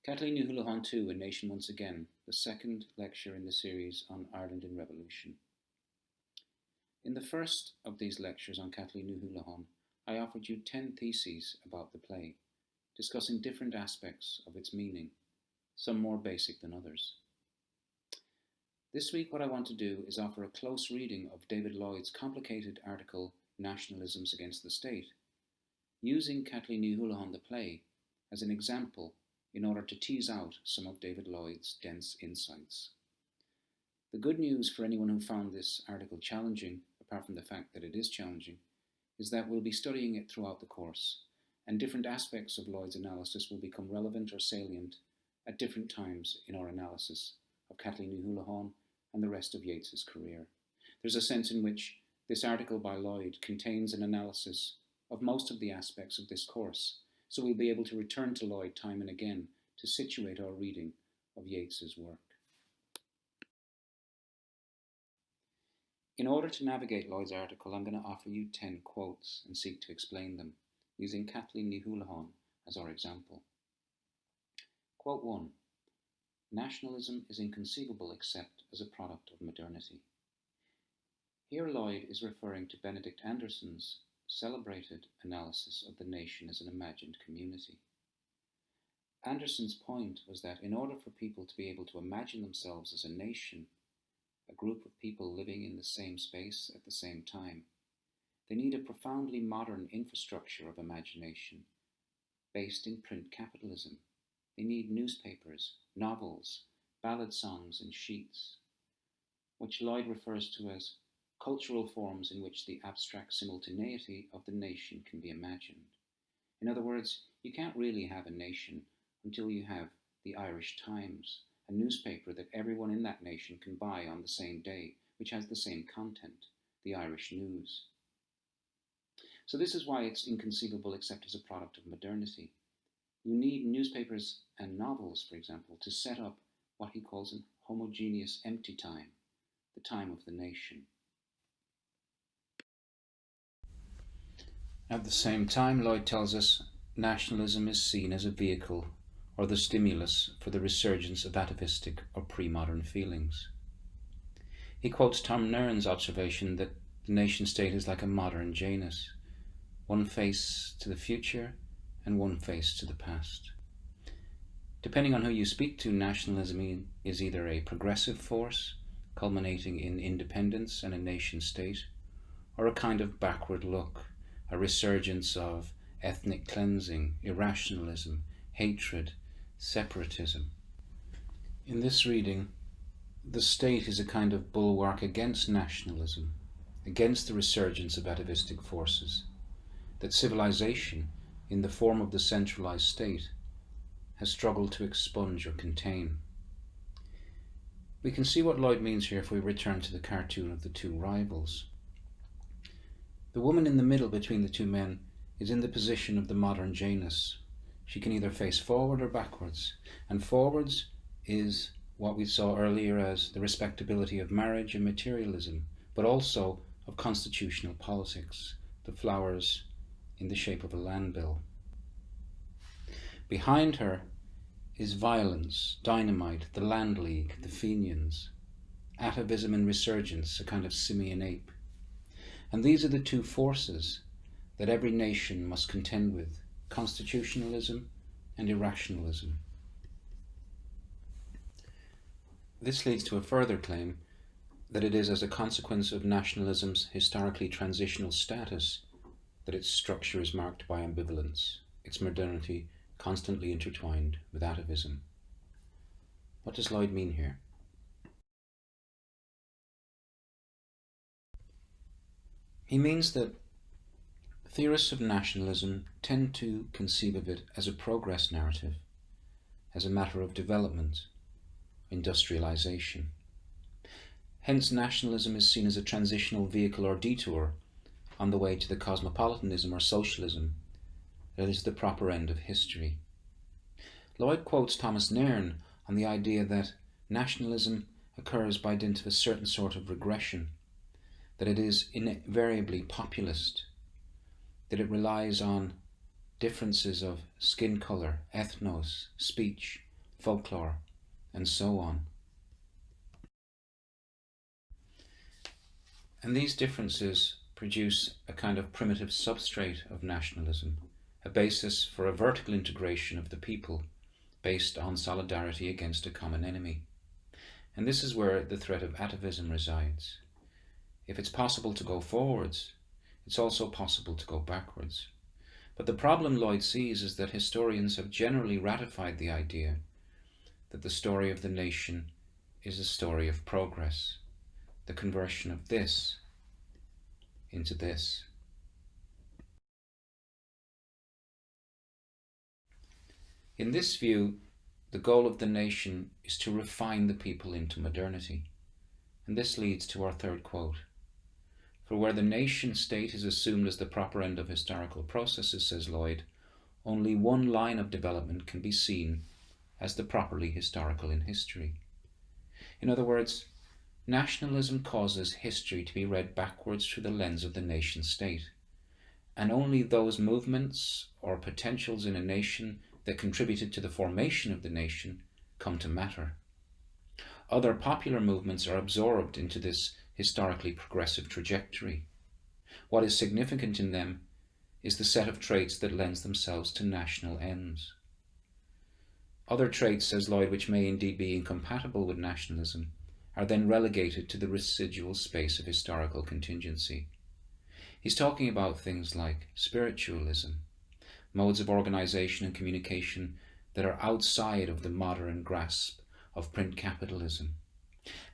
Cathleen Houlihan 2, A Nation Once Again, the second lecture in the series on Ireland in Revolution. In the first of these lectures on Cathleen Houlihan, I offered you 10 theses about the play, discussing different aspects of its meaning, some more basic than others. This week what I want to do is offer a close reading of David Lloyd's complicated article, Nationalisms Against the State, using Cathleen Houlihan the play as an example in order to tease out some of David Lloyd's dense insights. The good news for anyone who found this article challenging, apart from the fact that it is challenging, is that we'll be studying it throughout the course, and different aspects of Lloyd's analysis will become relevant or salient at different times in our analysis of Cathleen Houlihan and the rest of Yeats's career. There's a sense in which this article by Lloyd contains an analysis of most of the aspects of this course, so we'll be able to return to Lloyd time and again to situate our reading of Yeats's work. In order to navigate Lloyd's article, I'm going to offer you 10 quotes and seek to explain them, using Cathleen Houlihan as our example. Quote 1. Nationalism is inconceivable except as a product of modernity. Here Lloyd is referring to Benedict Anderson's celebrated analysis of the nation as an imagined community. Anderson's point was that in order for people to be able to imagine themselves as a nation, a group of people living in the same space at the same time, they need a profoundly modern infrastructure of imagination based in print capitalism. They need newspapers, novels, ballad songs and sheets, which Lloyd refers to as cultural forms in which the abstract simultaneity of the nation can be imagined. In other words, you can't really have a nation until you have the Irish Times, a newspaper that everyone in that nation can buy on the same day, which has the same content, the Irish News. So this is why it's inconceivable except as a product of modernity. You need newspapers and novels, for example, to set up what he calls an homogeneous empty time, the time of the nation. At the same time, Lloyd tells us nationalism is seen as a vehicle or the stimulus for the resurgence of atavistic or pre-modern feelings. He quotes Tom Nairn's observation that the nation-state is like a modern Janus, one face to the future and one face to the past. Depending on who you speak to, nationalism is either a progressive force, culminating in independence and a nation-state, or a kind of backward look, a resurgence of ethnic cleansing, irrationalism, hatred, separatism. In this reading, the state is a kind of bulwark against nationalism, against the resurgence of atavistic forces, that civilization, in the form of the centralized state, has struggled to expunge or contain. We can see what Lloyd means here if we return to the cartoon of the two rivals. The woman in the middle between the two men is in the position of the modern Janus. She can either face forward or backwards, and forwards is what we saw earlier as the respectability of marriage and materialism, but also of constitutional politics, the flowers in the shape of a land bill. Behind her is violence, dynamite, the Land League, the Fenians, atavism and resurgence, a kind of simian ape. And these are the two forces that every nation must contend with, constitutionalism and irrationalism. This leads to a further claim that it is as a consequence of nationalism's historically transitional status that its structure is marked by ambivalence, its modernity constantly intertwined with atavism. What does Lloyd mean here? He means that theorists of nationalism tend to conceive of it as a progress narrative, as a matter of development, industrialization. Hence, nationalism is seen as a transitional vehicle or detour on the way to the cosmopolitanism or socialism that is the proper end of history. Lloyd quotes Thomas Nairn on the idea that nationalism occurs by dint of a certain sort of regression, that it is invariably populist, that it relies on differences of skin colour, ethnos, speech, folklore, and so on. And these differences produce a kind of primitive substrate of nationalism, a basis for a vertical integration of the people based on solidarity against a common enemy. And this is where the threat of atavism resides. If it's possible to go forwards, it's also possible to go backwards. But the problem Lloyd sees is that historians have generally ratified the idea that the story of the nation is a story of progress, the conversion of this into this. In this view, the goal of the nation is to refine the people into modernity. And this leads to our third quote. For where the nation state is assumed as the proper end of historical processes, says Lloyd, only one line of development can be seen as the properly historical in history. In other words, nationalism causes history to be read backwards through the lens of the nation state, and only those movements or potentials in a nation that contributed to the formation of the nation come to matter. Other popular movements are absorbed into this historically progressive trajectory. What is significant in them is the set of traits that lends themselves to national ends. Other traits, says Lloyd, which may indeed be incompatible with nationalism, are then relegated to the residual space of historical contingency. He's talking about things like spiritualism, modes of organization and communication that are outside of the modern grasp of print capitalism.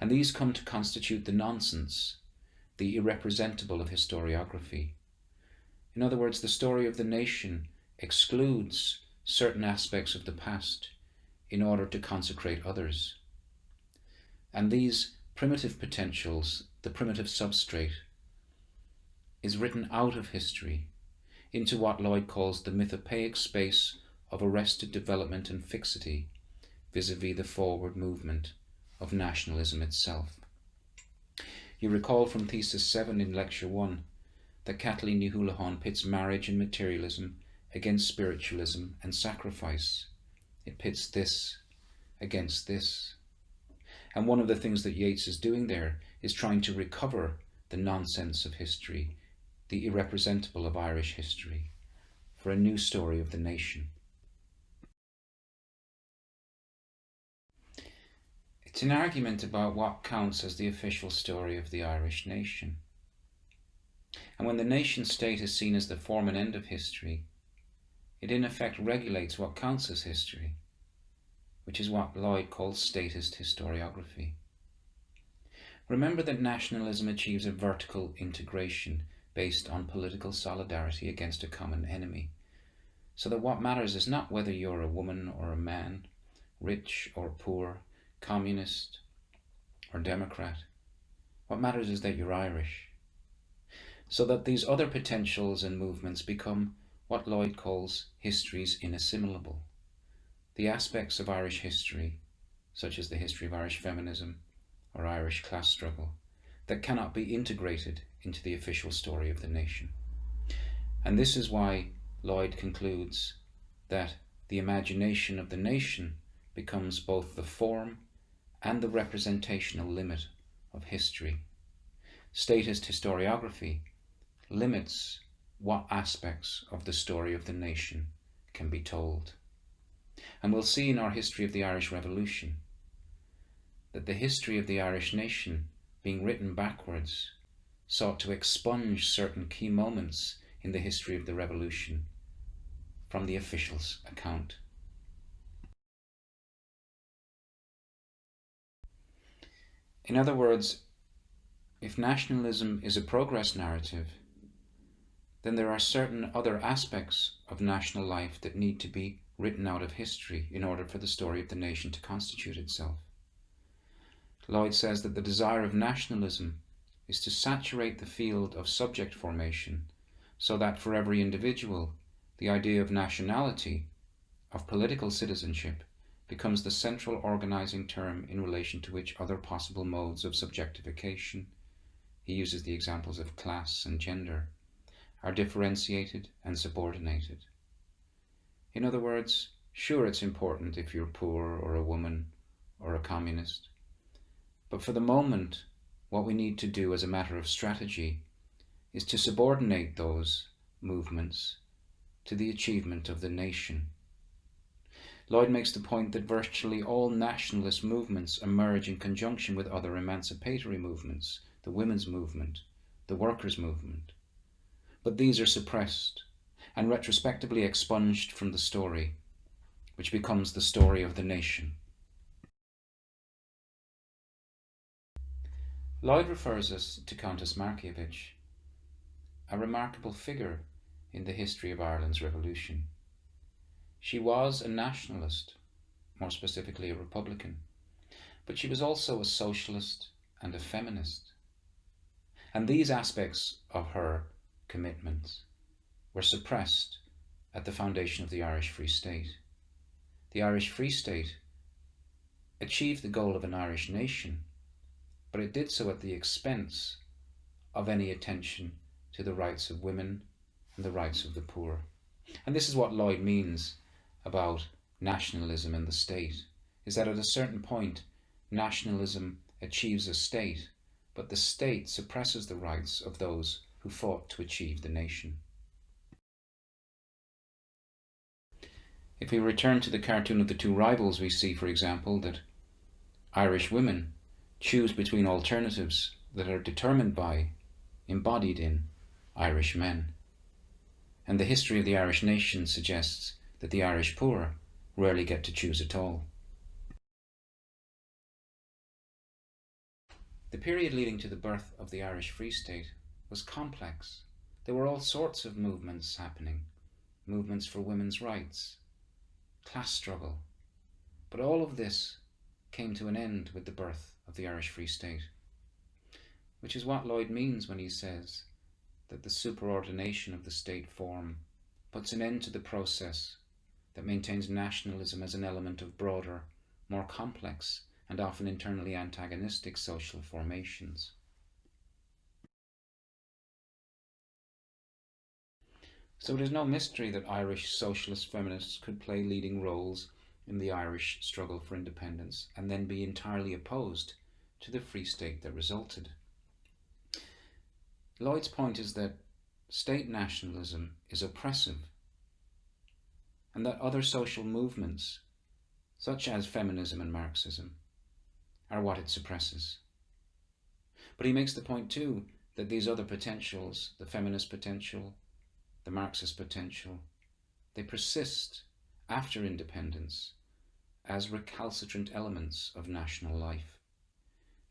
And these come to constitute the nonsense, the irrepresentable of historiography. In other words, the story of the nation excludes certain aspects of the past in order to consecrate others. And these primitive potentials, the primitive substrate, is written out of history into what Lloyd calls the mythopoeic space of arrested development and fixity vis-à-vis the forward movement of nationalism itself. You recall from Thesis 7 in Lecture 1 that Cathleen Houlihan pits marriage and materialism against spiritualism and sacrifice. It pits this against this. And one of the things that Yeats is doing there is trying to recover the nonsense of history, the irrepresentable of Irish history, for a new story of the nation. It's an argument about what counts as the official story of the Irish nation. And when the nation state is seen as the form and end of history, it in effect regulates what counts as history, which is what Lloyd calls statist historiography. Remember that nationalism achieves a vertical integration based on political solidarity against a common enemy, so that what matters is not whether you're a woman or a man, rich or poor, communist or Democrat. What matters is that you're Irish. So that these other potentials and movements become what Lloyd calls history's inassimilable. The aspects of Irish history, such as the history of Irish feminism or Irish class struggle, that cannot be integrated into the official story of the nation. And this is why Lloyd concludes that the imagination of the nation becomes both the form and the representational limit of history. Statist historiography limits what aspects of the story of the nation can be told. And we'll see in our history of the Irish Revolution that the history of the Irish nation, being written backwards, sought to expunge certain key moments in the history of the revolution from the official's account. In other words, if nationalism is a progress narrative, then there are certain other aspects of national life that need to be written out of history in order for the story of the nation to constitute itself. Lloyd says that the desire of nationalism is to saturate the field of subject formation so that for every individual, the idea of nationality, of political citizenship, becomes the central organizing term in relation to which other possible modes of subjectification, he uses the examples of class and gender, are differentiated and subordinated. In other words, Sure, it's important if you're poor or a woman or a communist. But for the moment, what we need to do as a matter of strategy is to subordinate those movements to the achievement of the nation. Lloyd makes the point that virtually all nationalist movements emerge in conjunction with other emancipatory movements, the women's movement, the workers' movement. But these are suppressed and retrospectively expunged from the story, which becomes the story of the nation. Lloyd refers us to Countess Markievicz, a remarkable figure in the history of Ireland's revolution. She was a nationalist, more specifically a Republican, but she was also a socialist and a feminist. And these aspects of her commitments were suppressed at the foundation of the Irish Free State. The Irish Free State achieved the goal of an Irish nation, but it did so at the expense of any attention to the rights of women and the rights of the poor. And this is what Lloyd means about nationalism and the state, is that at a certain point, nationalism achieves a state, but the state suppresses the rights of those who fought to achieve the nation. If we return to the cartoon of the two rivals, we see, for example, that Irish women choose between alternatives that are determined by, embodied in, Irish men. And the history of the Irish nation suggests that the Irish poor rarely get to choose at all. The period leading to the birth of the Irish Free State was complex. There were all sorts of movements happening, movements for women's rights, class struggle, but all of this came to an end with the birth of the Irish Free State, which is what Lloyd means when he says that the superordination of the state form puts an end to the process that maintains nationalism as an element of broader, more complex and often internally antagonistic social formations. So it is no mystery that Irish socialist feminists could play leading roles in the Irish struggle for independence and then be entirely opposed to the Free State that resulted. Lloyd's point is that state nationalism is oppressive and that other social movements, such as feminism and Marxism, are what it suppresses. But he makes the point too that these other potentials, the feminist potential, the Marxist potential, they persist after independence as recalcitrant elements of national life.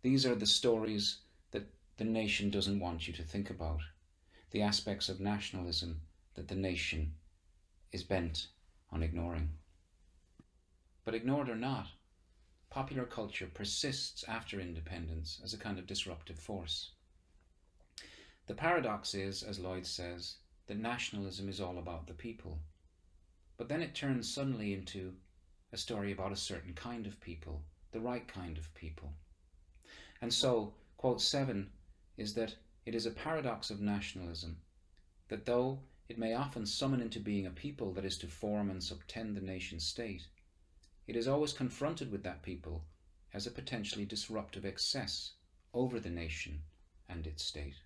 These are the stories that the nation doesn't want you to think about, the aspects of nationalism that the nation is bent on ignoring. But ignored or not, popular culture persists after independence as a kind of disruptive force. The paradox is, as Lloyd says, that nationalism is all about the people, but then it turns suddenly into a story about a certain kind of people, the right kind of people. And so, quote 7 is that it is a paradox of nationalism that though it may often summon into being a people that is to form and subtend the nation state, it is always confronted with that people as a potentially disruptive excess over the nation and its state.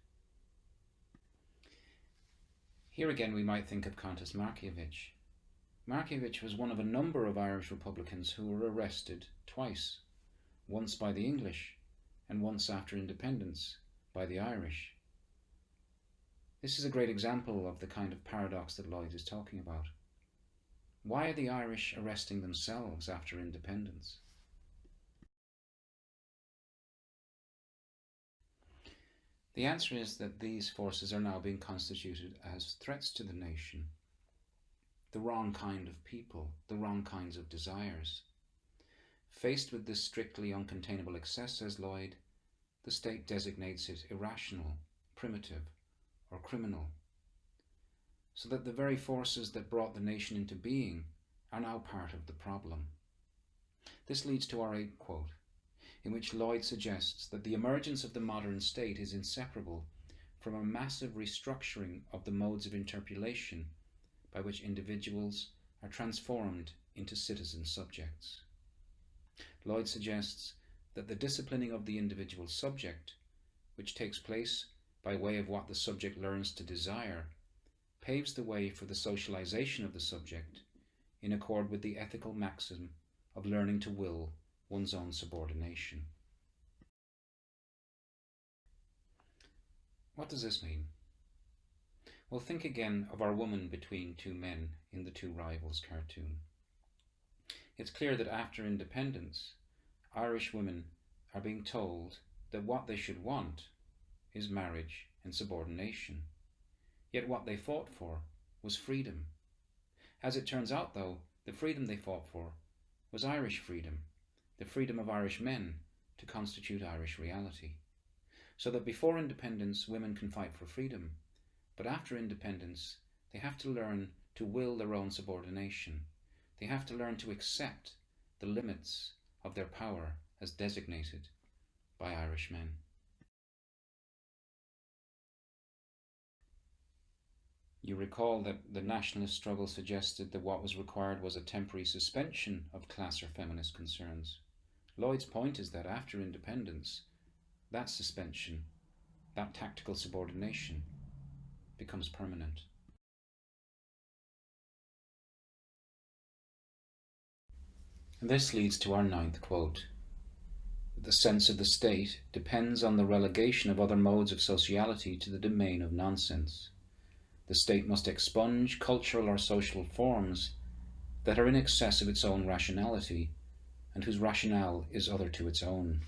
Here again we might think of Countess Markievicz. Markievicz was one of a number of Irish Republicans who were arrested twice, once by the English and once after independence by the Irish. This is a great example of the kind of paradox that Lloyd is talking about. Why are the Irish arresting themselves after independence? The answer is that these forces are now being constituted as threats to the nation. The wrong kind of people, the wrong kinds of desires. Faced with this strictly uncontainable excess, says Lloyd, the state designates it irrational, primitive, or criminal, so that the very forces that brought the nation into being are now part of the problem. This leads to our 8th quote, in which Lloyd suggests that the emergence of the modern state is inseparable from a massive restructuring of the modes of interpolation by which individuals are transformed into citizen subjects. Lloyd suggests that the disciplining of the individual subject, which takes place by way of what the subject learns to desire, paves the way for the socialization of the subject in accord with the ethical maxim of learning to will one's own subordination. What does this mean? Well, think again of our woman between two men in the Two Rivals cartoon. It's clear that after independence, Irish women are being told that what they should want is marriage and subordination. Yet what they fought for was freedom. As it turns out, though, the freedom they fought for was Irish freedom, the freedom of Irish men to constitute Irish reality. So that before independence, women can fight for freedom, but after independence, they have to learn to will their own subordination. They have to learn to accept the limits of their power as designated by Irish men. You recall that the nationalist struggle suggested that what was required was a temporary suspension of class or feminist concerns. Lloyd's point is that after independence, that suspension, that tactical subordination, becomes permanent. And this leads to our ninth quote. The sense of the state depends on the relegation of other modes of sociality to the domain of nonsense. The state must expunge cultural or social forms that are in excess of its own rationality and whose rationale is other to its own.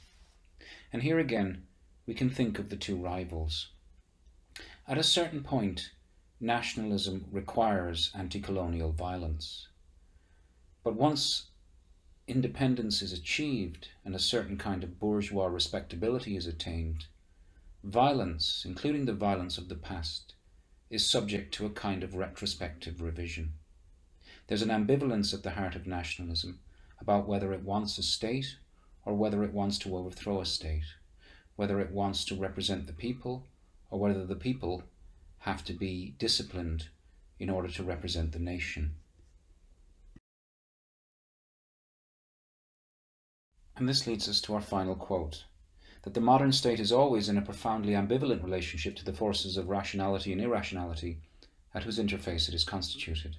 And here again, we can think of the two rivals. At a certain point, nationalism requires anti-colonial violence. But once independence is achieved and a certain kind of bourgeois respectability is attained, violence, including the violence of the past, is subject to a kind of retrospective revision. There's an ambivalence at the heart of nationalism about whether it wants a state or whether it wants to overthrow a state, whether it wants to represent the people or whether the people have to be disciplined in order to represent the nation. And this leads us to our final quote, that the modern state is always in a profoundly ambivalent relationship to the forces of rationality and irrationality at whose interface it is constituted.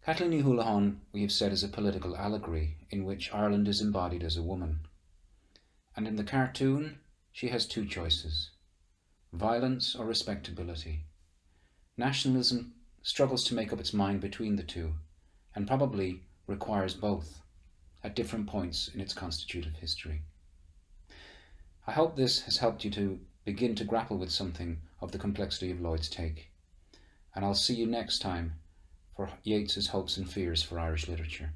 Cathleen Houlihan, we have said, is a political allegory in which Ireland is embodied as a woman. And in the cartoon, she has two choices, violence or respectability. Nationalism struggles to make up its mind between the two, and probably requires both at different points in its constitutive history. I hope this has helped you to begin to grapple with something of the complexity of Lloyd's take, and I'll see you next time for Yeats's Hopes and Fears for Irish Literature.